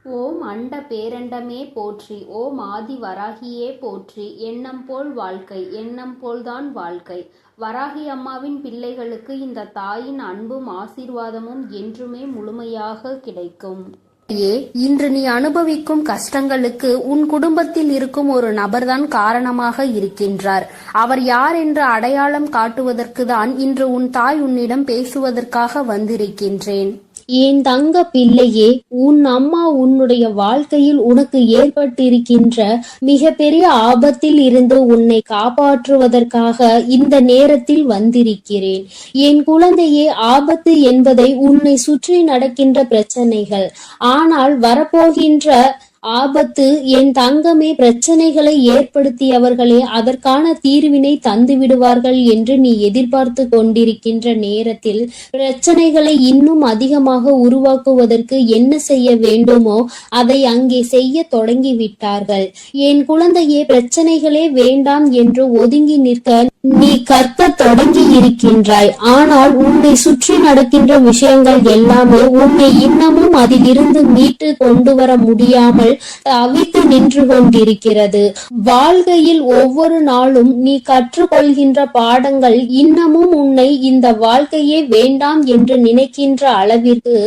ஓம் அண்ட பேரண்டமே போற்றி, ஓம் ஆதி வராகியே போற்றி. எண்ணம் போல் வாழ்க்கை, எண்ணம் போல்தான் வாழ்க்கை. வராகி அம்மாவின் பிள்ளைகளுக்கு இந்த தாயின் அன்பும் ஆசீர்வாதமும் என்றுமே முழுமையாக கிடைக்கும். இன்று நீ அனுபவிக்கும் கஷ்டங்களுக்கு உன் குடும்பத்தில் இருக்கும் ஒரு நபர்தான் காரணமாக இருக்கின்றார். அவர் யார் என்று அடையாளம் காட்டுவதற்கு தான் இன்று உன் தாய் உன்னிடம் பேசுவதற்காக வந்திருக்கின்றேன். என் தங்க பிள்ளையே, உன் அம்மா உன்னுடைய வாழ்க்கையில் உனக்கு ஏற்பட்டிருக்கின்ற மிக பெரிய ஆபத்தில் இருந்து உன்னை காப்பாற்றுவதற்காக இந்த நேரத்தில் வந்திருக்கிறேன். என் குழந்தையே, ஆபத்து என்பதை உன்னை சுற்றி நடக்கின்ற பிரச்சனைகள், ஆனால் வரப்போகின்ற ஆபத்து என் தங்கமே, பிரச்சனைகளை ஏற்படுத்தியவர்களே அதற்கான தீர்வினை தந்து விடுவார்கள் என்று நீ எதிர்பார்த்து கொண்டிருக்கின்ற நேரத்தில் பிரச்சனைகளை இன்னும் அதிகமாக உருவாக்குவதற்கு என்ன செய்ய வேண்டுமோ அதை அங்கே செய்ய தொடங்கி விட்டார்கள். என் குழந்தையே, பிரச்சனைகளே வேண்டாம் என்று ஒதுங்கி நிற்க நீ கற்க தொடங்கி இருக்கின்றாய். ஆனால் உன்னை சுற்றி நடக்கின்ற விஷயங்கள் எல்லாமே உன்னை இன்னமும் அதிலிருந்து மீட்டு கொண்டு வர முடியாமல் தவித்து நின்று கொண்டிருக்கிறது. வாழ்க்கையில் ஒவ்வொரு நாளும் நீ கற்றுக்கொள்கின்ற பாடங்கள் இன்னமும் உன்னை இந்த வாழ்க்கையே வேண்டாம் என்று நினைக்கின்ற அளவிற்கு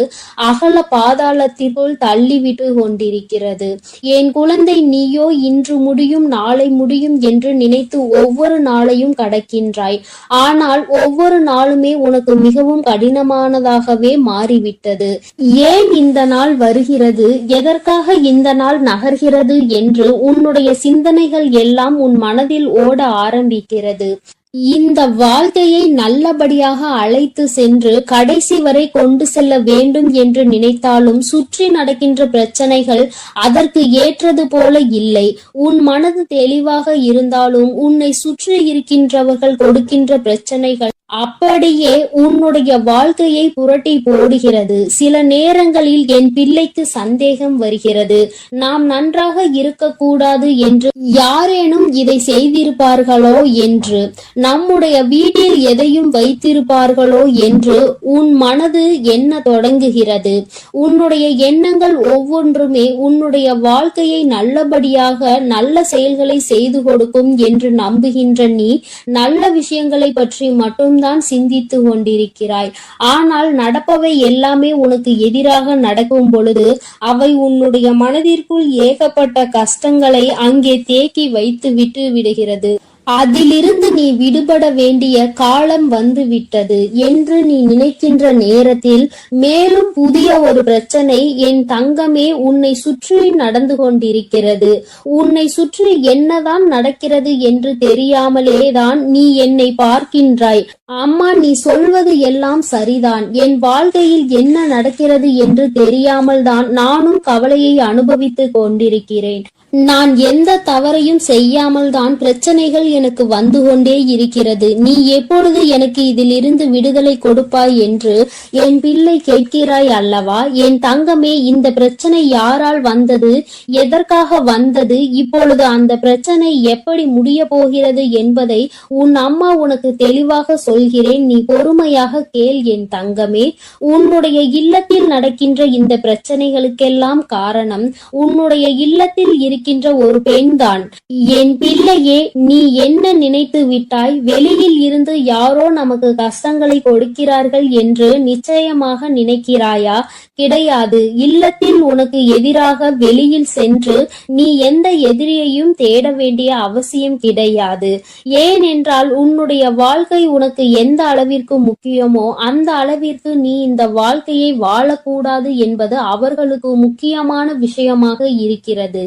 அகல பாதாளத்திற்குள் தள்ளிவிட்டு கொண்டிருக்கிறது. என் குழந்தை, நீயோ இன்று முடியும் நாளை முடியும் என்று நினைத்து ஒவ்வொரு நாளையும் கடக்கின்றாய். ஆனால் ஒவ்வொரு நாளுமே உனக்கு மிகவும் கடினமானதாகவே மாறிவிட்டது. ஏன் இந்த நாள் வருகிறது, எதற்காக இந்த நாள் நகர்கிறது என்று உன்னுடைய சிந்தனைகள் எல்லாம் உன் மனதில் ஓட ஆரம்பிக்கிறது. இந்த வாழ்க்கையை நல்லபடியாக அழைத்து சென்று கடைசி வரை கொண்டு செல்ல வேண்டும் என்று நினைத்தாலும் சுற்றி நடக்கின்ற பிரச்சனைகள் அதற்கு ஏற்றது போல இல்லை. உன் மனது தெளிவாக இருந்தாலும் உன்னை சுற்றி இருக்கின்றவர்கள் கொடுக்கின்ற பிரச்சனைகள் அப்படியே உன்னுடைய வாழ்க்கையை புரட்டி போடுகிறது. சில நேரங்களில் என் பிள்ளைக்கு சந்தேகம் வருகிறது, நாம் நன்றாக இருக்கக்கூடாது என்று யாரேனும் இதை செய்திருப்பார்களோ என்று, நம்முடைய வீட்டில் எதையும் வைத்திருப்பார்களோ என்று உன் மனது எண்ண தொடங்குகிறது. உன்னுடைய எண்ணங்கள் ஒவ்வொன்றுமே உன்னுடைய வாழ்க்கையை நல்லபடியாக நல்ல செயல்களை செய்து கொடுக்கும் என்று நம்புகின்ற நீ நல்ல விஷயங்களை பற்றி மட்டும் தான் சிந்தித்து கொண்டிருக்கிறாய். ஆனால் நடப்பவை எல்லாமே உனக்கு எதிராக நடக்கும் பொழுது அவை உன்னுடைய மனதிற்குள் ஏகப்பட்ட கஷ்டங்களை அங்கே தேக்கி வைத்து விட்டு விடுகிறது. அதிலிருந்து நீ விடுபட வேண்டிய காலம் வந்து விட்டது என்று நீ நினைக்கின்ற நேரத்தில் மேலும் புதிய ஒரு பிரச்சனை என் தங்கமே உன்னை சுற்றி நடந்து கொண்டிருக்கிறது. உன்னை சுற்றி என்னதான் நடக்கிறது என்று தெரியாமலே தான் நீ என்னை பார்க்கின்றாய். அம்மா, நீ சொல்வது எல்லாம் சரிதான், என் வாழ்க்கையில் என்ன நடக்கிறது என்று தெரியாமல் தான் நானும் கவலையை அனுபவித்துக் கொண்டிருக்கிறேன். நான் எந்த தவறையும் செய்யாமல் தான் பிரச்சனைகள் எனக்கு வந்து கொண்டே இருக்கிறது. நீ எப்பொழுது எனக்கு இதிலிருந்து விடுதலை கொடுப்பாய் என்று என் பிள்ளை கேட்கிறாய் அல்லவா? என் தங்கமே, இந்த பிரச்சனை யாரால் வந்தது, எதற்காக வந்தது, இப்பொழுது அந்த பிரச்சனை எப்படி முடிய போகிறது என்பதை உன் அம்மா உனக்கு தெளிவாக சொல்கிறேன். நீ பொறுமையாக கேள் என் தங்கமே. உன்னுடைய இல்லத்தில் நடக்கின்ற இந்த பிரச்சனைகளுக்கெல்லாம் காரணம் உன்னுடைய இல்லத்தில் இருக்கின்ற ஒரு பெண்தான். என் பிள்ளையே, நீ என்ன நினைத்து விட்டாய்? வெளியில் இருந்து யாரோ நமக்கு கஷ்டங்களை கொடுக்கிறார்கள் என்று நிச்சயமாக நினைக்கிறாயா? கிடையாது. இல்லத்தில் உனக்கு எதிராக வெளியில் சென்று நீ எந்த எதிரியையும் தேட வேண்டிய அவசியம் கிடையாது. ஏனென்றால் உன்னுடைய வாழ்க்கை உனக்கு எந்த அளவிற்கு முக்கியமோ அந்த அளவிற்கு நீ இந்த வாழ்க்கையை வாழக்கூடாது என்பது அவர்களுக்கு முக்கியமான விஷயமாக இருக்கிறது.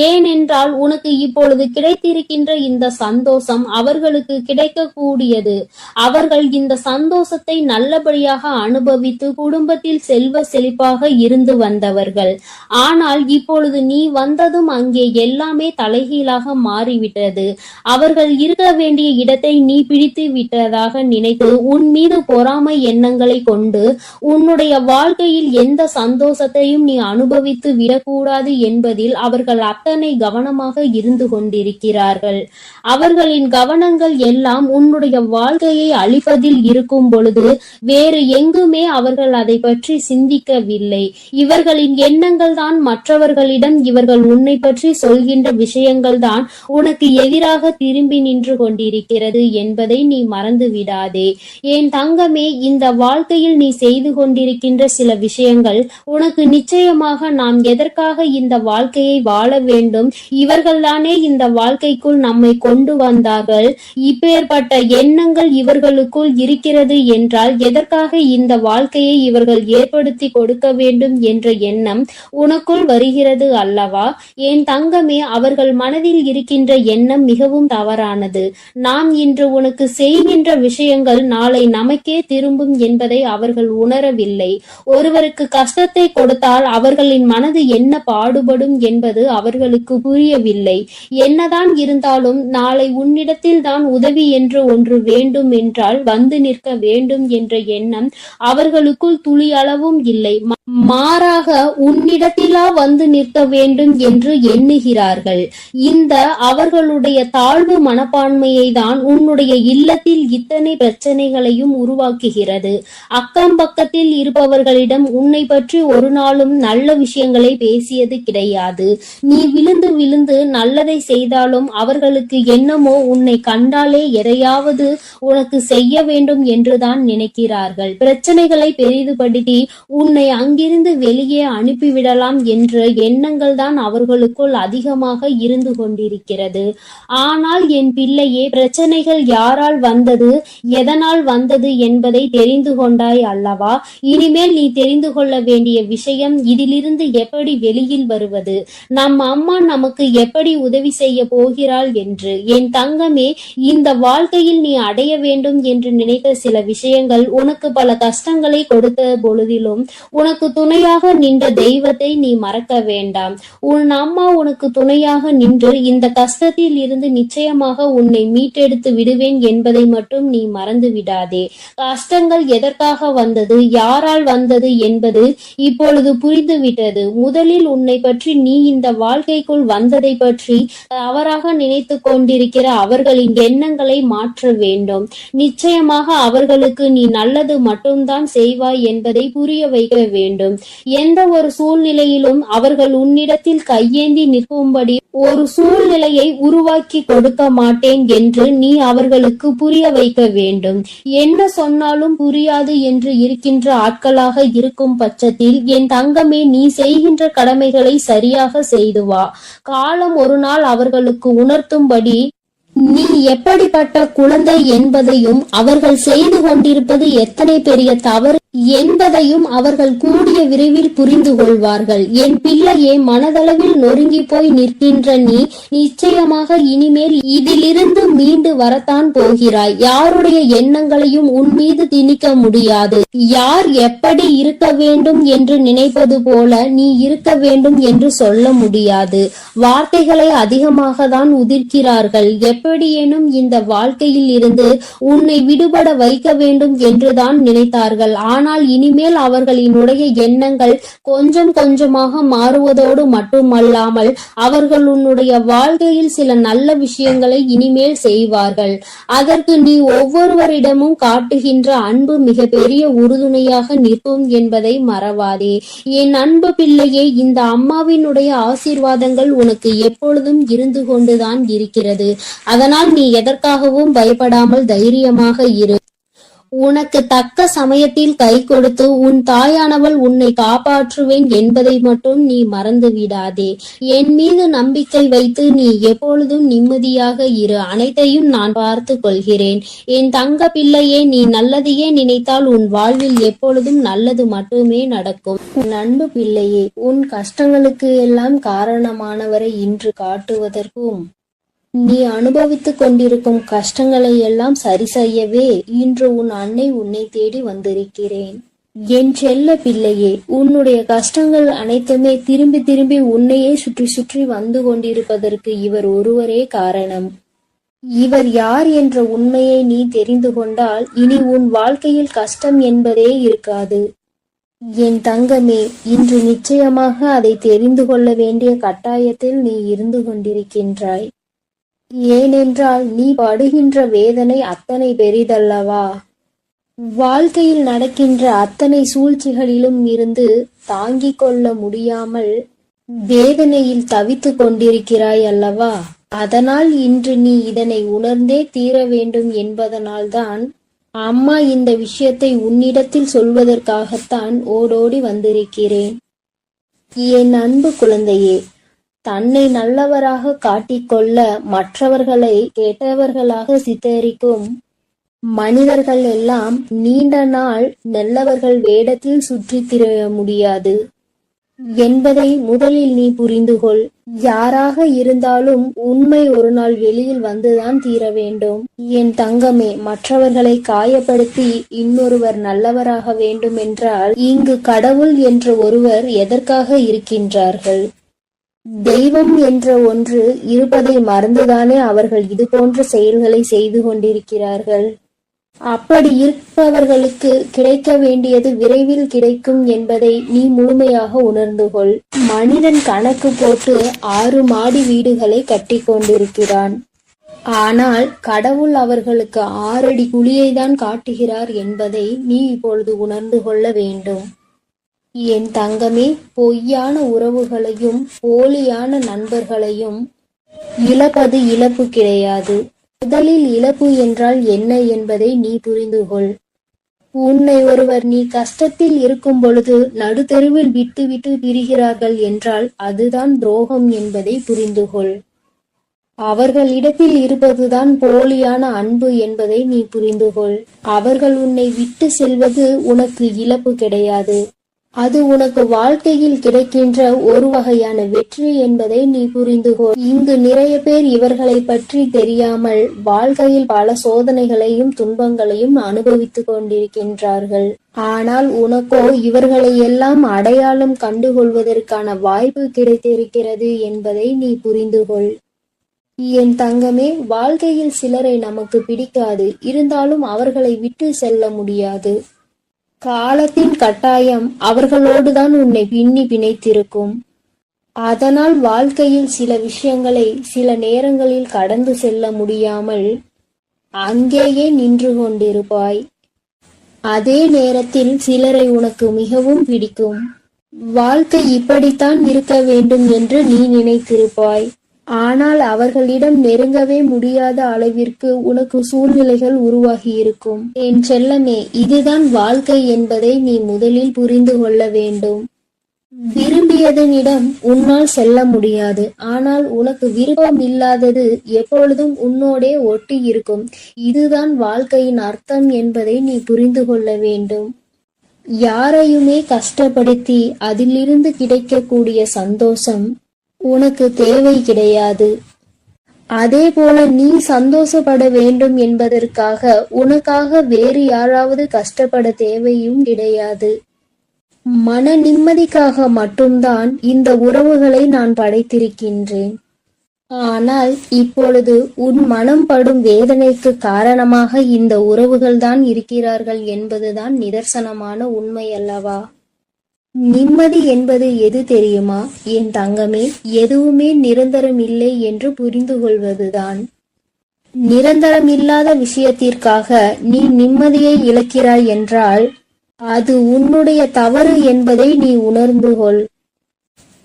ஏனென்றால் உனக்கு இப்பொழுது கிடைத்திருக்கின்ற இந்த சந்தோஷம் அவர்களுக்கு கிடைக்கக்கூடியது. அவர்கள் இந்த சந்தோஷத்தை நல்லபடியாக அனுபவித்து குடும்பத்தில் செல்வ செழிப்பாக இருந்து வந்தவர்கள். ஆனால் இப்பொழுது நீ வந்ததும் அங்கே எல்லாமே தலைகீழாக மாறிவிட்டது. அவர்கள் இருக்க வேண்டிய இடத்தை நீ பிடித்து விட்டதாக நினைத்து உன் மீது பொறாமை எண்ணங்களை கொண்டு உன்னுடைய வாழ்க்கையில் எந்த சந்தோஷத்தையும் நீ அனுபவித்து விடக்கூடாது என்பதில் அவர்கள் அத்தனை கவனமாக இருந்து கொண்டிருக்கிறார்கள். அவர்களின் கவனங்கள் எல்லாம் உன்னுடைய வாழ்க்கையை அழிப்பதில் இருக்கும் பொழுது வேறு எங்குமே அவர்கள் அதை பற்றி சிந்திக்கவில்லை. இவர்களின் எண்ணங்கள் தான் மற்றவர்களிடம் இவர்கள் உன்னை பற்றி சொல்கின்ற விஷயங்கள் தான் உனக்கு எதிராக திரும்பி நின்று கொண்டிருக்கிறது என்பதை நீ மறந்து விடாதே. என் தங்கமே, இந்த வாழ்க்கையில் நீ செய்து கொண்டிருக்கின்ற சில விஷயங்கள் உனக்கு நிச்சயமாக நாம் எதற்காக இந்த வாழ்க்கையை வாழ வேண்டும், இவர்கள்தானே இந்த வாழ்க்கைக்குள் நம்மை கொண்டு வந்தார்கள், இப்பேற்பட்ட எண்ணங்கள் இவர்களுக்குள் இருக்கிறது என்றால் எதற்காக இந்த வாழ்க்கையை இவர்கள் ஏற்படுத்தி கொடுக்க வேண்டும் என்ற எண்ணம் உனக்குள் வருகிறது அல்லவா? என் தங்கமே, அவர்கள் மனதில் இருக்கின்ற எண்ணம் மிகவும் தவறானது. நாம் இன்று உனக்கு செய்கின்ற விஷயங்கள் நாளை நமக்கே திரும்பும் என்பதை அவர்கள் உணரவில்லை. ஒருவருக்கு கஷ்டத்தை கொடுத்தால் அவர்களின் மனது என்ன பாடுபடும் என்பது அவர்களுக்கு புரியவில்லை. என்னதான் இருந்தாலும் நாளை உன்னிடத்தில் தான் உதவி என்று ஒன்று வேண்டும் என்றால் வந்து நிற்க வேண்டும் என்ற எண்ணம் அவர்களுக்குள் துளி அளவும் இல்லை. மாறாக உன்னிடத்திலா வந்து நிற்க வேண்டும் என்று எண்ணுகிறார்கள். இந்த அவர்களுடைய தாழ்வு மனப்பான்மையை தான் உன்னுடைய இல்லத்தில் இத்தனை பிரச்சனைகளையும் உருவாக்குகிறது. அக்கம் பக்கத்தில் இருப்பவர்களிடம் உன்னை பற்றி ஒரு நாளும் நல்ல விஷயங்களை பேசியது கிடையாது. நீ விழுந்து விழுந்து நல்லதை செய்தாலும் அவர்களுக்கு என்னமோ உன்னை கண்டாலே எதையாவது உனக்கு செய்ய வேண்டும் என்றுதான் நினைக்கிறார்கள். பிரச்சனைகளை பெரிதுபடுத்தி உன்னை அங்கிருந்து வெளியே அனுப்பிவிடலாம் என்ற எண்ணங்கள் தான் அவர்களுக்குள் அதிகமாக இருந்து கொண்டிருக்கிறது. ஆனால் என் பிள்ளையே, பிரச்சனைகள் யாரால் வந்தது, எதனால் வந்தது என்பதை தெரிந்து கொண்டாய் அல்லவா? இனிமேல் நீ தெரிந்து கொள்ள வேண்டிய விஷயம் இதிலிருந்து எப்படி வெளியில் வருவது, நம் அம்மா நமக்கு எப்படி உதவி செய்ய போகிறாள் என்று. என் தங்கமே, இந்த வாழ்க்கையில் நீ அடைய வேண்டும் என்று நினைத்த சில விஷயங்கள் உனக்கு பல கஷ்டங்களை கொடுத்த பொழுதிலும் உனக்கு துணையாக நின்ற தெய்வத்தை நீ மறக்க வேண்டாம். உன் அம்மா உனக்கு துணையாக நின்று இந்த கஷ்டத்தில் இருந்து நிச்சயமாக உன்னை மீட்டெடுத்து விடுவேன் என்பதை மட்டும் நீ மறந்து விடாதே. கஷ்டங்கள் எதற்காக வந்தது, யாரால் வந்தது என்பது இப்பொழுது புரிந்துவிட்டது. முதலில் உன்னை பற்றி, நீ இந்த வாழ்க்கைக்குள் வந்ததை பற்றி தவறாக நினைத்து கொண்டிருக்கிற அவர்களின் எண்ணங்களை மாற்ற வேண்டும். நிச்சயமாக அவர்களுக்கு நீ நல்லது மட்டும்தான் செய்வாய் என்பதை புரிய வைக்க வேண்டும். எந்த ஒரு சூழ்நிலையிலும் அவர்கள் உன்னிடத்தில் கையேந்தி நிற்கும்படி ஒரு சூழ்நிலையை உருவாக்கி கொடுக்க மாட்டேன் என்று நீ அவர்களுக்கு புரிய வைக்க வேண்டும். என்ன சொன்னாலும் புரியாது என்று இருக்கின்ற ஆட்களாக இருக்கும் பட்சத்தில் என் தங்கமே, நீ செய்கின்ற கடமைகளை சரியாக செய்து வா. காலம் ஒரு நாள் அவர்களுக்கு உணர்த்தும்படி நீ எப்படிப்பட்ட குழந்தை என்பதையும் அவர்கள் செய்து கொண்டிருப்பது எத்தனை பெரிய தவறு என்பதையும் அவர்கள் கூடிய விரைவில் புரிந்து கொள்வார்கள். என் பிள்ளையே, மனதளவில் நொறுங்கி போய் நிற்கின்ற நீ நிச்சயமாக இனிமேல் இதிலிருந்து மீண்டு வரத்தான் போகிறாய். யாருடைய எண்ணங்களையும் உன் மீது திணிக்க முடியாது. யார் எப்படி இருக்க வேண்டும் என்று நினைப்பது போல நீ இருக்க வேண்டும் என்று சொல்ல முடியாது. வார்த்தைகளை அதிகமாக தான் உதிர்க்கிறார்கள். எப்படியேனும் இந்த வாழ்க்கையில் இருந்து உன்னை விடுபட வைக்க வேண்டும் என்றுதான் நினைத்தார்கள். ஆனால் இனிமேல் அவர்களினுடைய எண்ணங்கள் கொஞ்சம் கொஞ்சமாக மாறுவதோடு மட்டுமல்லாமல் அவர்கள் உன்னுடைய வாழ்க்கையில் சில நல்ல விஷயங்களை இனிமேல் செய்வார்கள். அதற்கு நீ ஒவ்வொருவரிடமும் காட்டுகின்ற அன்பு மிக பெரிய உறுதுணையாக நிற்கும் என்பதை மறவாதே. என் அன்பு பிள்ளையே, இந்த அம்மாவினுடைய ஆசீர்வாதங்கள் உனக்கு எப்பொழுதும் இருந்து கொண்டுதான் இருக்கிறது. அதனால் நீ எதற்காகவும் பயப்படாமல் தைரியமாக இரு. உனக்கு தக்க சமயத்தில் கை கொடுத்து உன் தாயானவள் உன்னை காப்பாற்றுவேன் என்பதை மட்டும் நீ மறந்து விடாதே. என் மீது நம்பிக்கை வைத்து நீ எப்பொழுதும் நிம்மதியாக இரு. அனைத்தையும் நான் பார்த்து கொள்கிறேன். என் தங்க பிள்ளையே, நீ நல்லதையே நினைத்தால் உன் வாழ்வில் எப்பொழுதும் நல்லது மட்டுமே நடக்கும். உன் அன்பு பிள்ளையே, உன் கஷ்டங்களுக்கு எல்லாம் காரணமானவரை இன்று காட்டுவதற்கும் நீ அனுபவித்துக் கொண்டிருக்கும் கஷ்டங்களை எல்லாம் சரி செய்யவே இன்று உன் அன்னை உன்னை தேடி வந்திருக்கிறேன். என் செல்ல பிள்ளையே, உன்னுடைய கஷ்டங்கள் அனைத்துமே திரும்பி திரும்பி உன்னையே சுற்றி சுற்றி வந்து கொண்டிருப்பதற்கு இவர் ஒருவரே காரணம். இவர் யார் என்ற உண்மையை நீ தெரிந்து கொண்டால் இனி உன் வாழ்க்கையில் கஷ்டம் என்பதே இருக்காது. என் தங்கமே, இன்று நிச்சயமாக அதை தெரிந்து கொள்ள வேண்டிய கட்டாயத்தில் நீ இருந்து கொண்டிருக்கின்றாய். ஏனென்றால் நீ படுகின்ற வேதனை அத்தனை பெரிதல்லவா? வாழ்க்கையில் நடக்கின்ற அத்தனை சூழ்ச்சிகளிலும் இருந்து தாங்கிக் கொள்ள முடியாமல் வேதனையில் தவித்துக் கொண்டிருக்கிறாய் அல்லவா? அதனால் இன்று நீ இதனை உணர்ந்தே தீர வேண்டும் என்பதனால்தான் அம்மா இந்த விஷயத்தை உன்னிடத்தில் சொல்வதற்காகத்தான் ஓடோடி வந்திருக்கிறேன். என் அன்பு குழந்தையே, தன்னை நல்லவராக காட்டிக்கொள்ள மற்றவர்களை கெட்டவர்களாக சித்தரிக்கும் மனிதர்கள் எல்லாம் நீண்ட நாள் நல்லவர்கள் வேடத்தில் சுற்றித் திரிய முடியாது என்பதை முதலில் நீ புரிந்து கொள். யாராக இருந்தாலும் உண்மை ஒரு நாள் வெளியில் வந்துதான் தீர வேண்டும். என் தங்கமே, மற்றவர்களை காயப்படுத்தி இன்னொருவர் நல்லவராக வேண்டும் என்றால் இங்கு கடவுள் என்ற ஒருவர் எதற்காக இருக்கின்றார்கள்? தெய்வம் என்ற ஒன்று இருப்பதை மறந்துதானே அவர்கள் இது போன்ற செயல்களை செய்து கொண்டிருக்கிறார்கள். அப்படி இருப்பவர்களுக்கு கிடைக்க வேண்டியது விரைவில் கிடைக்கும் என்பதை நீ முழுமையாக உணர்ந்து கொள். மனிதன் கணக்கு போட்டு 6 மாடி வீடுகளை கட்டி கொண்டிருக்கிறான். ஆனால் கடவுள் அவர்களுக்கு 6 அடி குழியை தான் காட்டுகிறார் என்பதை நீ இப்பொழுது உணர்ந்து கொள்ள வேண்டும். என் தங்கமே, பொய்யான உறவுகளையும் போலியான நண்பர்களையும் இழப்பது இழப்பு கிடையாது. முதலில் இழப்பு என்றால் என்ன என்பதை நீ புரிந்து கொள். உன்னை ஒருவர் நீ கஷ்டத்தில் இருக்கும் பொழுது நடுத்தெருவில் விட்டு விட்டு பிரிகிறார்கள் என்றால் அதுதான் துரோகம் என்பதை புரிந்து கொள். அவர்களிடத்தில் இருப்பதுதான் போலியான அன்பு என்பதை நீ புரிந்து கொள். அவர்கள் உன்னை விட்டு செல்வது உனக்கு இழப்பு கிடையாது. அது உனக்கு வாழ்க்கையில் கிடைக்கின்ற ஒரு வகையான வெற்றி என்பதை நீ புரிந்து கொள். இங்கு நிறைய பேர் இவர்களை பற்றி தெரியாமல் வாழ்க்கையில் பல சோதனைகளையும் துன்பங்களையும் அனுபவித்துக் கொண்டிருக்கின்றார்கள். ஆனால் உனக்கோ இவர்களை எல்லாம் அடையாளம் கண்டுகொள்வதற்கான வாய்ப்பு கிடைத்திருக்கிறது என்பதை நீ புரிந்து கொள். என் தங்கமே, வாழ்க்கையில் சிலரை நமக்கு பிடிக்காது, இருந்தாலும் அவர்களை விட்டு செல்ல முடியாது. காலத்தின் கட்டாயம் அவர்களோடுதான் உன்னை பின்னி பிணைத்திருக்கும். அதனால் வாழ்க்கையில் சில விஷயங்களை சில நேரங்களில் கடந்து செல்ல முடியாமல் அங்கேயே நின்று கொண்டிருப்பாய். அதே நேரத்தில் சிலரை உனக்கு மிகவும் பிடிக்கும். வாழ்க்கை இப்படித்தான் இருக்க வேண்டும் என்று நீ நினைத்திருப்பாய். ஆனால் அவர்களிடம் நெருங்கவே முடியாத அளவிற்கு உனக்கு சூழ்நிலைகள் உருவாகி இருக்கும். என் செல்லமே, இதுதான் வாழ்க்கை என்பதை நீ முதலில் புரிந்து கொள்ள வேண்டும். விரும்பியதனிடம் உன்னால் செல்ல முடியாது. ஆனால் உனக்கு விருப்பம் இல்லாதது எப்பொழுதும் உன்னோடே ஒட்டி இருக்கும். இதுதான் வாழ்க்கையின் அர்த்தம் என்பதை நீ புரிந்து கொள்ள வேண்டும். யாரையுமே கஷ்டப்படுத்தி அதிலிருந்து கிடைக்கக்கூடிய சந்தோஷம் உனக்கு தேவை கிடையாது. அதே போல நீ சந்தோஷப்பட வேண்டும் என்பதற்காக உனக்காக வேறு யாராவது கஷ்டப்பட தேவையும் கிடையாது. மன நிம்மதிக்காக மட்டும்தான் இந்த உறவுகளை நான் படைத்திருக்கின்றேன். ஆனால் இப்பொழுது உன் மனம் படும் வேதனைக்கு காரணமாக இந்த உறவுகள்தான் இருக்கிறார்கள் என்பதுதான் நிதர்சனமான உண்மை அல்லவா? நிம்மதி என்பது எது தெரியுமா என் தங்கமே? எதுவுமே நிரந்தரம் இல்லை என்று புரிந்து கொள்வதுதான். நிரந்தரம் இல்லாத விஷயத்திற்காக நீ நிம்மதியை இழக்கிறாய் என்றால் அது உன்னுடைய தவறு என்பதை நீ உணர்ந்து கொள்.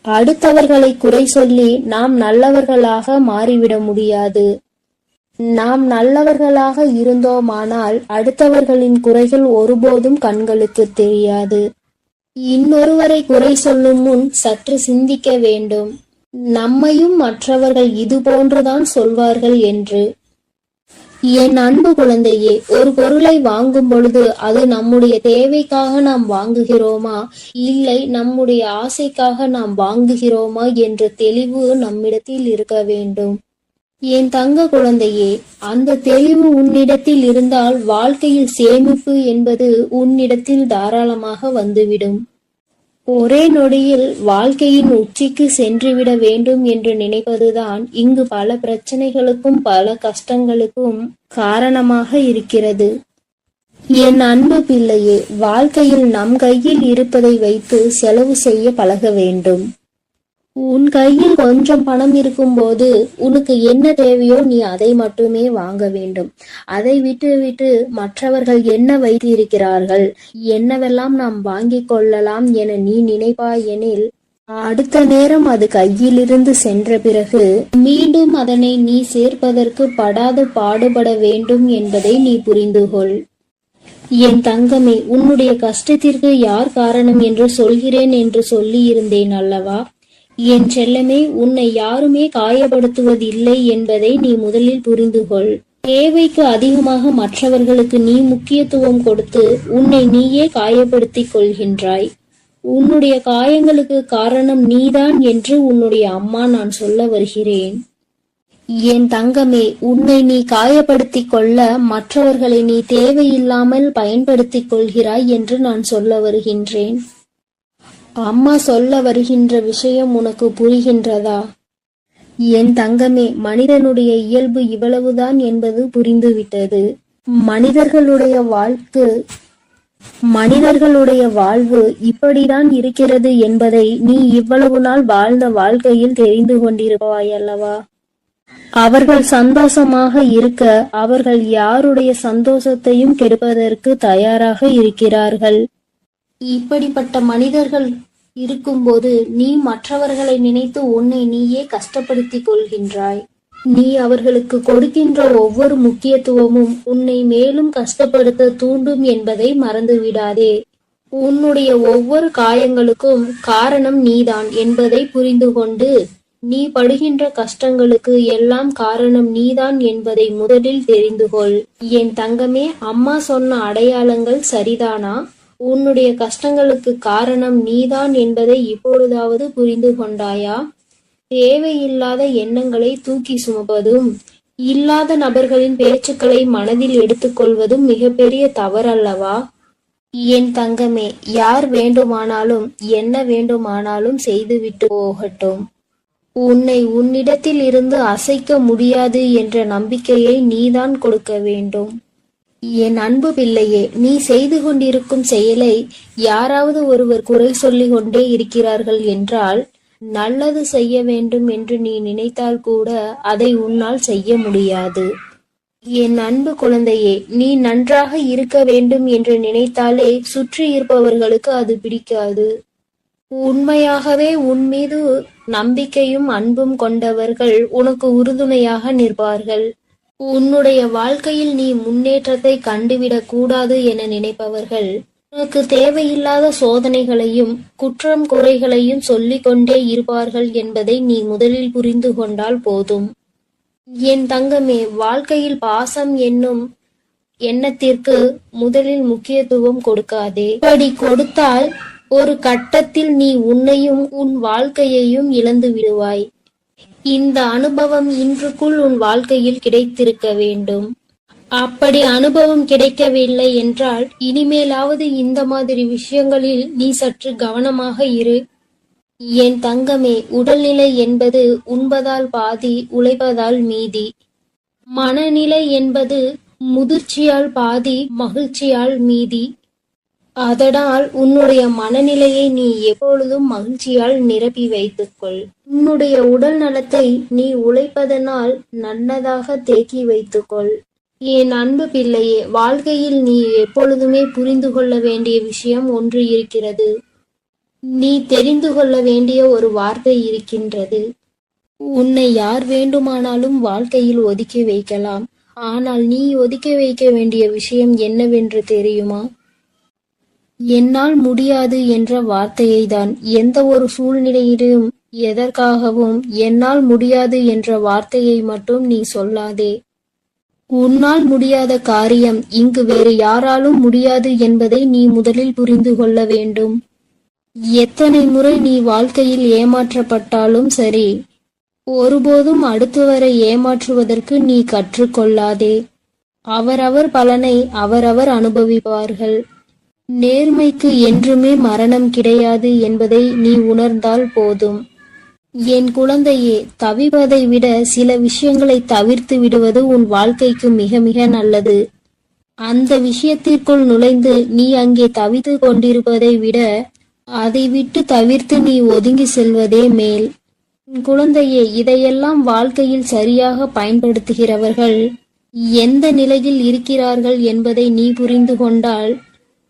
அடுத்தவர்களை குறை சொல்லி நாம் நல்லவர்களாக மாறிவிட முடியாது. நாம் நல்லவர்களாக இருந்தோமானால் அடுத்தவர்களின் குறைகள் ஒருபோதும் கண்களுக்கு தெரியாது. இன்னொருவரை குறை சொல்லும் முன் சற்று சிந்திக்க வேண்டும். நம்மையும் மற்றவர்கள் இது போன்றுதான் சொல்வார்கள் என்று. என் அன்பு குழந்தையே, ஒரு பொருளை வாங்கும் பொழுது அது நம்முடைய தேவைக்காக நாம் வாங்குகிறோமா, இல்லை நம்முடைய ஆசைக்காக நாம் வாங்குகிறோமா என்ற தெளிவு நம்மிடத்தில் இருக்க வேண்டும். என் தங்க குழந்தையே, அந்த தெளிவு உன்னிடத்தில் இருந்தால் வாழ்க்கையில் சேமிப்பு என்பது உன்னிடத்தில் தாராளமாக வந்துவிடும். ஒரே நொடியில் வாழ்க்கையின் உச்சிக்கு சென்றுவிட வேண்டும் என்று நினைப்பதுதான் இங்கு பல பிரச்சனைகளுக்கும் பல கஷ்டங்களுக்கும் காரணமாக இருக்கிறது. என் அன்பு பிள்ளையே, வாழ்க்கையில் நம் கையில் இருப்பதை வைத்து செலவு செய்ய பழக வேண்டும். உன் கையில் கொஞ்சம் பணம் இருக்கும்போது உனக்கு என்ன தேவையோ நீ அதை மட்டுமே வாங்க வேண்டும். அதை விட்டு மற்றவர்கள் என்ன வைத்திருக்கிறார்கள், என்னவெல்லாம் நாம் வாங்கிக் கொள்ளலாம் என நீ நினைப்பாயெனில் அடுத்த நேரம் அது கையிலிருந்து சென்ற பிறகு மீண்டும் அதனை நீ சேர்ப்பதற்கு படாது பாடுபட வேண்டும் என்பதை நீ புரிந்து கொள். என் தங்கமே, உன்னுடைய கஷ்டத்திற்கு யார் காரணம் என்று சொல்கிறேன் என்று சொல்லி இருந்தேன் அல்லவா? என் செல்லமே, உன்னை யாருமே காயப்படுத்துவதில்லை என்பதை நீ முதலில் புரிந்து கொள். தேவைக்கு அதிகமாக மற்றவர்களுக்கு நீ முக்கியத்துவம் கொடுத்து உன்னை நீயே காயப்படுத்திக் கொள்கின்றாய். உன்னுடைய காயங்களுக்கு காரணம் நீதான் என்று உன்னுடைய அம்மா நான் சொல்ல வருகிறேன். என் தங்கமே, உன்னை நீ காயப்படுத்திக் கொள்ள மற்றவர்களை நீ தேவையில்லாமல் பயன்படுத்திக் கொள்கிறாய் என்று நான் சொல்ல வருகின்றேன். அம்மா சொல்ல வருகின்ற விஷயம் உனக்கு புரிகின்றதா? என் தங்கமே, மனிதனுடைய இயல்பு இவ்வளவுதான் என்பது புரிந்துவிட்டது. மனிதர்களுடைய வாழ்வு இப்படிதான் இருக்கிறது என்பதை நீ இவ்வளவு நாள் வாழ்ந்த வாழ்க்கையில் தெரிந்து கொண்டிருப்பாய் அல்லவா? அவர்கள் சந்தோஷமாக இருக்க அவர்கள் யாருடைய சந்தோஷத்தையும் கெடுப்பதற்கு தயாராக இருக்கிறார்கள். இப்படிப்பட்ட மனிதர்கள் இருக்கும்போது நீ மற்றவர்களை நினைத்து உன்னை நீயே கஷ்டப்படுத்திக் கொள்கின்றாய். நீ அவர்களுக்கு கொடுக்கின்ற ஒவ்வொரு முக்கியத்துவமும் உன்னை மேலும் கஷ்டப்படுத்த தூண்டும் என்பதை மறந்துவிடாதே. உன்னுடைய ஒவ்வொரு காயங்களுக்கும் காரணம் நீதான் என்பதை புரிந்து கொண்டு நீ படுகின்ற கஷ்டங்களுக்கு எல்லாம் காரணம் நீதான் என்பதை முதலில் தெரிந்து கொள். என் தங்கமே, அம்மா சொன்ன அடையாளங்கள் சரிதானா? உன்னுடைய கஷ்டங்களுக்கு காரணம் நீதான் என்பதை இப்பொழுதாவது புரிந்து கொண்டாயா? தேவையில்லாத எண்ணங்களை தூக்கி சுமப்பதும் இல்லாத நபர்களின் பேச்சுக்களை மனதில் எடுத்துக்கொள்வதும் மிகப்பெரிய தவறல்லவா? என் தங்கமே, யார் வேண்டுமானாலும் என்ன வேண்டுமானாலும் செய்துவிட்டு போகட்டும். உன்னை உன்னிடத்தில் இருந்து அசைக்க முடியாது என்ற நம்பிக்கையை நீதான் கொடுக்க வேண்டும். என் அன்பு பிள்ளையே, நீ செய்து கொண்டிருக்கும் செயலை யாராவது ஒருவர் குறை சொல்லிக் கொண்டே இருக்கிறார்கள் என்றால் நல்லது செய்ய வேண்டும் என்று நீ நினைத்தால் கூட அதை உன்னால் செய்ய முடியாது. என் அன்பு குழந்தையே, நீ நன்றாக இருக்க வேண்டும் என்று நினைத்தாலே சுற்றி இருப்பவர்களுக்கு அது பிடிக்காது. உண்மையாகவே உன் மீது நம்பிக்கையும் அன்பும் கொண்டவர்கள் உனக்கு உறுதுணையாக நிற்பார்கள். உன்னுடைய வாழ்க்கையில் நீ முன்னேற்றத்தை கண்டுவிடக் கூடாது என நினைப்பவர்கள் உனக்கு தேவையில்லாத சோதனைகளையும் குற்றம் குறைகளையும் சொல்லிக் கொண்டே இருப்பார்கள் என்பதை நீ முதலில் புரிந்து கொண்டால் போதும். என் தங்கமே, வாழ்க்கையில் பாசம் என்னும் எண்ணத்திற்கு முதலில் முக்கியத்துவம் கொடுக்காதே. அப்படி கொடுத்தால் ஒரு கட்டத்தில் நீ உன்னையும் உன் வாழ்க்கையையும் இழந்து விடுவாய். இந்த அனுபவம் இன்றுக்குள் உன் வாழ்க்கையில் கிடைத்திருக்க வேண்டும். அப்படி அனுபவம் கிடைக்கவில்லை என்றால் இனிமேலாவது இந்த மாதிரி விஷயங்களில் நீ சற்று கவனமாக இரு. என் தங்கமே, உடல்நிலை என்பது உண்பதால் பாதி, உழைப்பதால் மீதி. மனநிலை என்பது முதிர்ச்சியால் பாதி, மகிழ்ச்சியால் மீதி. அதனால் உன்னுடைய மனநிலையை நீ எப்பொழுதும் மகிழ்ச்சியால் நிரப்பி வைத்துக்கொள். உன்னுடைய உடல் நலத்தை நீ உழைப்பதனால் நல்லதாக தேக்கி வைத்துக்கொள். என் அன்பு பிள்ளையே, வாழ்க்கையில் நீ எப்பொழுதுமே புரிந்து கொள்ள வேண்டிய விஷயம் ஒன்று இருக்கிறது. நீ தெரிந்து கொள்ள வேண்டிய ஒரு வார்த்தை இருக்கின்றது. உன்னை யார் வேண்டுமானாலும் வாழ்க்கையில் ஒதுக்கி வைக்கலாம். ஆனால் நீ ஒதுக்கி வைக்க வேண்டிய விஷயம் என்னவென்று தெரியுமா? என்னால் முடியாது என்ற வார்த்தையை தான். எந்த ஒரு சூழ்நிலையிலும் எதற்காகவும் என்னால் முடியாது என்ற வார்த்தையை மட்டும் நீ சொல்லாதே. உன்னால் முடியாத காரியம் இங்கு வேறு யாராலும் முடியாது என்பதை நீ முதலில் புரிந்து கொள்ள வேண்டும். எத்தனை முறை நீ வாழ்க்கையில் ஏமாற்றப்பட்டாலும் சரி, ஒருபோதும் அடுத்தவரை ஏமாற்றுவதற்கு நீ கற்றுக்கொள்ளாதே. அவரவர் பலனை அவரவர் அனுபவிப்பார்கள். நேர்மைக்கு என்றுமே மரணம் கிடையாது என்பதை நீ உணர்ந்தால் போதும். என் குழந்தையே, தவிப்பதை விட சில விஷயங்களை தவிர்த்து விடுவது உன் வாழ்க்கைக்கு மிக மிக நல்லது. அந்த விஷயத்திற்குள் நுழைந்து நீ அங்கே தவித்து கொண்டிருப்பதை விட அதை விட்டு தவிர்த்து நீ ஒதுங்கி செல்வதே மேல். குழந்தையே, இதையெல்லாம் வாழ்க்கையில் சரியாக பயன்படுத்துகிறவர்கள் எந்த நிலையில் இருக்கிறார்கள் என்பதை நீ புரிந்து கொண்டால்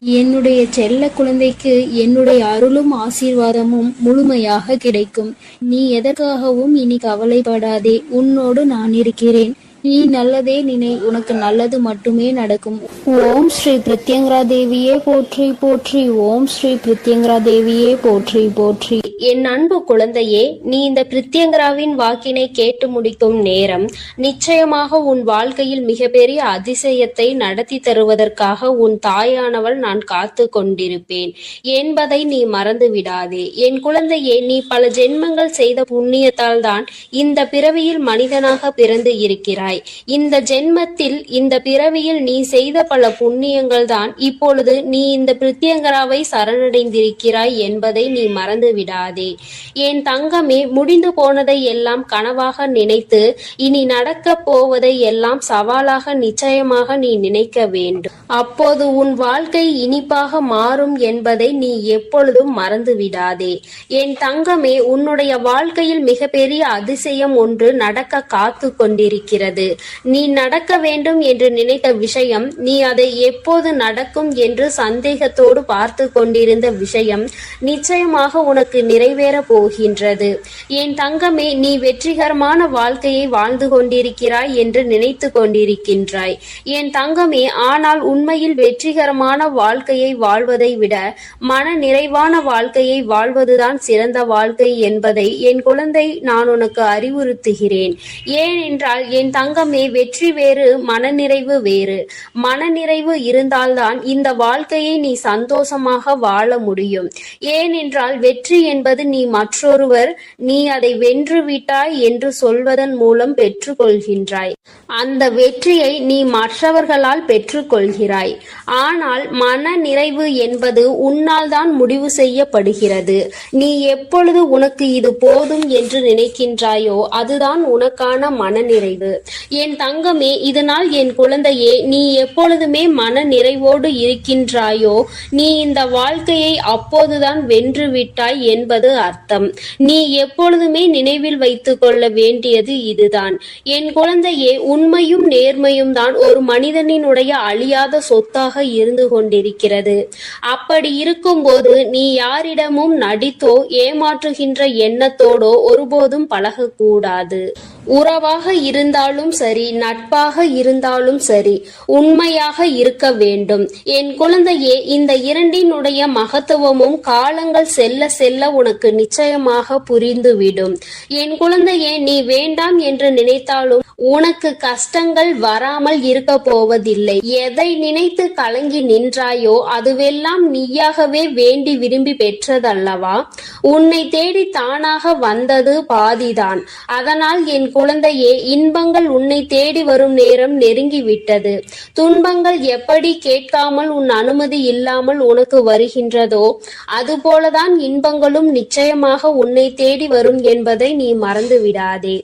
என்னுடைய செல்ல குழந்தைக்கு என்னுடைய அருளும் ஆசீர்வாதமும் முழுமையாக கிடைக்கும். நீ எதற்காகவும் இனி கவலைப்படாதே. உன்னோடு நான் இருக்கிறேன். நீ நல்லதே நினை, உனக்கு நல்லது மட்டுமே நடக்கும். ஓம் ஸ்ரீ பிரத்யங்கரா தேவியே போற்றி போற்றி. ஓம் ஸ்ரீ பிரத்யங்கரா தேவியே போற்றி போற்றி. என் அன்பு குழந்தையே, நீ இந்த பிரத்யங்கராவின் வாக்கினை கேட்டு முடிக்கும் நேரம் நிச்சயமாக உன் வாழ்க்கையில் மிகப்பெரிய அதிசயத்தை நடத்தி தருவதற்காக உன் தாயானவள் நான் காத்து கொண்டிருப்பேன் என்பதை நீ மறந்து விடாதே. என் குழந்தையே, நீ பல ஜென்மங்கள் செய்த புண்ணியத்தால் தான் இந்த பிறவியில் மனிதனாக பிறந்து இருக்கிறாய். இந்த ஜென்மத்தில், இந்த பிறவியில் நீ செய்த பல புண்ணியங்கள் தான் இப்பொழுது நீ இந்த பிரத்யங்கராவை சரணடைந்திருக்கிறாய் என்பதை நீ மறந்து விடாதே. என் தங்கமே, முடிந்து போனதை எல்லாம் கனவாக நினைத்து இனி நடக்க போவதை எல்லாம் சவாலாக நிச்சயமாக நீ நினைக்க வேண்டும். அப்போது உன் வாழ்க்கை இனிப்பாக மாறும் என்பதை நீ எப்பொழுதும் மறந்து விடாதே. என் தங்கமே, உன்னுடைய வாழ்க்கையில் மிகப்பெரிய அதிசயம் ஒன்று நடக்க காத்து கொண்டிருக்கிறது. நீ நடக்க வேண்டும் என்று நினைத்த விஷயம், நீ அதை எப்போது நடக்கும் என்று சந்தேகத்தோடு பார்த்து கொண்டிருந்த விஷயம் நிச்சயமாக உனக்கு நிறைவேற போகின்றது. என் தங்கமே, நீ வெற்றிகரமான வாழ்க்கையை வாழ்ந்து கொண்டிருக்கிறாய் என்று நினைத்து கொண்டிருக்கின்றாய். என் தங்கமே, ஆனால் உண்மையில் வெற்றிகரமான வாழ்க்கையை வாழ்வதை விட மன நிறைவான வாழ்க்கையை வாழ்வதுதான் சிறந்த வாழ்க்கை என்பதை என் குழந்தை நான் உனக்கு அறிவுறுத்துகிறேன். ஏனென்றால் என் தங்கமே, வெற்றி வேறு, மனநிறைவு வேறு. மனநிறைவு இருந்தால்தான் இந்த வாழ்க்கையை நீ சந்தோஷமாக வாழ முடியும். ஏனென்றால் வெற்றி என்பது நீ மற்றொருவர் நீ அதை வென்று விட்டாய் என்று சொல்வதன் மூலம் பெற்றுக்கொள்கின்றாய். அந்த வெற்றியை நீ மற்றவர்களால் பெற்றுக்கொள்கிறாய். ஆனால் மன நிறைவு என்பது உன்னால் தான் முடிவு செய்யப்படுகிறது. நீ எப்பொழுது உனக்கு இது போதும் என்று நினைக்கின்றாயோ அதுதான் உனக்கான மனநிறைவு. என் தங்கமே, இதனால் என் குழந்தையே, நீ எப்பொழுதுமே மன நிறைவோடு இருக்கின்றாயோ நீ இந்த வாழ்க்கையை அப்போதுதான் வென்று விட்டாய் என்பது அர்த்தம். நீ எப்பொழுதுமே நினைவில் வைத்துக் கொள்ள வேண்டியது இதுதான். என் குழந்தையே, உண்மையும் நேர்மையும் தான் ஒரு மனிதனினுடைய அழியாத சொத்தாக இருந்து கொண்டிருக்கிறது. அப்படி இருக்கும்போது நீ யாரிடமும் நடித்தோ ஏமாற்றுகின்ற எண்ணத்தோடோ ஒருபோதும் பழகக்கூடாது. உறவாக இருந்தாலும் சரி, நட்பாக இருந்தாலும் சரி, உண்மையாக இருக்க வேண்டும். என் குழந்தையே, இந்த இரண்டினுடைய மகத்துவமும் காலங்கள் செல்ல செல்ல உனக்கு நிச்சயமாக புரிந்துவிடும். என் குழந்தையே, நீ வேண்டாம் என்று நினைத்தாலும் உனக்கு கஷ்டங்கள் வராமல் இருக்க போவதில்லை. எதை நினைத்து கலங்கி நின்றாயோ அதுவெல்லாம் நீயாகவே வேண்டி விரும்பி பெற்றதல்லவா? உன்னை தேடி தானாக வந்தது பாதிதான். அதனால் என் குழந்தையே, இன்பங்கள் உன்னை தேடி வரும் நேரம் நெருங்கிவிட்டது. துன்பங்கள் எப்படி கேட்காமல் உன் அனுமதி இல்லாமல் உனக்கு வருகின்றதோ அதுபோலதான் இன்பங்களும் நிச்சயமாக உன்னை தேடி வரும் என்பதை நீ மறந்து விடாதே.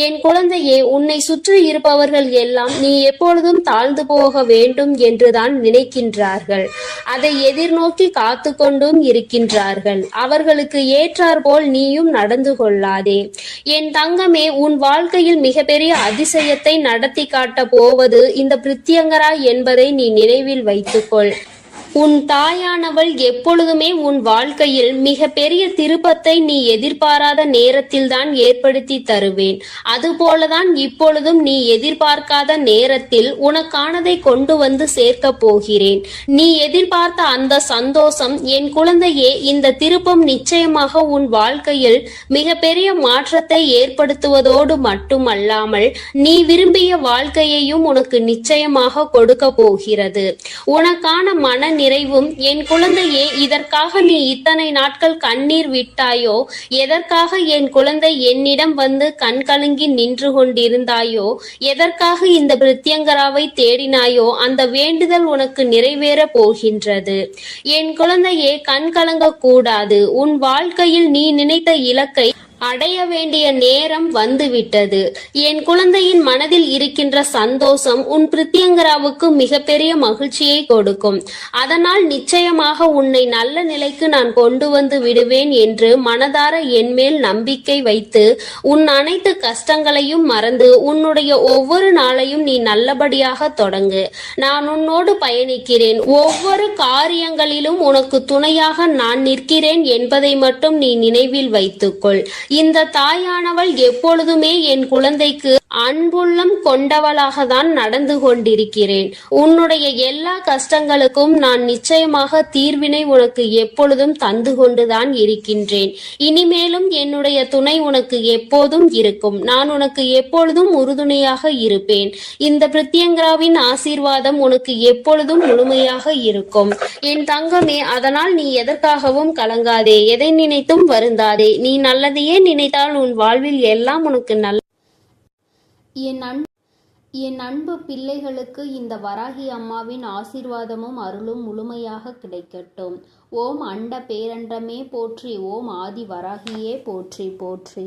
என் குழந்தையே, உன்னை சுற்றி இருப்பவர்கள் எல்லாம் நீ எப்பொழுதும் தாழ்ந்து போக வேண்டும் என்றுதான் நினைக்கின்றார்கள். அதை எதிர்நோக்கி காத்து கொண்டும் இருக்கின்றார்கள். அவர்களுக்கு ஏற்றாற்போல் நீயும் நடந்து கொள்ளாதே. என் தங்கமே, உன் வாழ்க்கையில் மிகப்பெரிய அதிசயத்தை நடத்தி காட்ட போவது இந்த பிரத்யங்கரா என்பதை நீ நினைவில் வைத்துக்கொள். உன் தாயானவள் எப்பொழுதுமே உன் வாழ்க்கையில் மிக பெரிய திருப்பத்தை நீ எதிர்பாராத நேரத்தில் தான் ஏற்படுத்தி தருவேன். அதுபோலதான் இப்பொழுதும் நீ எதிர்பார்க்காத நேரத்தில் உனக்கானதை கொண்டு வந்து சேர்க்க போகிறேன். நீ எதிர்பார்த்த அந்த சந்தோஷம் என் குழந்தையே, இந்த திருப்பம் நிச்சயமாக உன் வாழ்க்கையில் மிக பெரிய மாற்றத்தை ஏற்படுத்துவதோடு மட்டுமல்லாமல் நீ விரும்பிய வாழ்க்கையையும் உனக்கு நிச்சயமாக கொடுக்க போகிறது. உனக்கான மன நிறைவும் என் குழந்தையே, இதற்காக நீ இத்தனை நாட்கள் கண்ணீர் விட்டாயோ, எதற்காக என் குழந்தை என்னிடம் வந்து கண் கலங்கி நின்று கொண்டிருந்தாயோ, எதற்காக இந்த பிரத்யங்கராவை தேடினாயோ, அந்த வேண்டுதல் உனக்கு நிறைவேற போகின்றது. என் குழந்தையே, கண் கலங்க கூடாது. உன் வாழ்க்கையில் நீ நினைத்த இலக்கை அடைய வேண்டிய நேரம் வந்துவிட்டது. என் குழந்தையின் மனதில் இருக்கின்ற சந்தோஷம் உன் பிரித்யங்கராவுக்கு மிகப்பெரிய மகிழ்ச்சியை கொடுக்கும். அதனால் நிச்சயமாக உன்னை நல்ல நிலைக்கு நான் கொண்டு வந்து விடுவேன் என்று மனதார என்மேல் நம்பிக்கை வைத்து உன் அனைத்து கஷ்டங்களையும் மறந்து உன்னுடைய ஒவ்வொரு நாளையும் நீ நல்லபடியாக தொடங்கு. நான் உன்னோடு பயணிக்கிறேன். ஒவ்வொரு காரியங்களிலும் உனக்கு துணையாக நான் நிற்கிறேன் என்பதை மட்டும் நீ நினைவில் வைத்துக்கொள். இந்த தாயானவள் எப்பொழுதுமே என் குழந்தைக்கு அன்புள்ளம் கொண்டவளாக தான் நடந்து கொண்டிருக்கிறேன். உன்னுடைய எல்லா கஷ்டங்களுக்கும் நான் நிச்சயமாக தீர்வினை உனக்கு எப்பொழுதும் தந்து கொண்டுதான் இருக்கின்றேன். இனிமேலும் என்னுடைய துணை உனக்கு எப்போதும் இருக்கும். நான் உனக்கு எப்பொழுதும் உறுதுணையாக இருப்பேன். இந்த பிரித்யங்கராவின் ஆசீர்வாதம் உனக்கு எப்பொழுதும் முழுமையாக இருக்கும் என் தங்கமே. அதனால் நீ எதற்காகவும் கலங்காதே, எதை நினைத்தும் வருந்தாதே. நீ நல்லதையே நினைத்தால் உன் வாழ்வில் எல்லாம் உனக்கு நல்ல. என் அன்பு பிள்ளைகளுக்கு இந்த வராகி அம்மாவின் ஆசீர்வாதமும் அருளும் முழுமையாக கிடைக்கட்டும். ஓம் அண்ட பேரண்டமே போற்றி. ஓம் ஆதி வராகியே போற்றி போற்றி.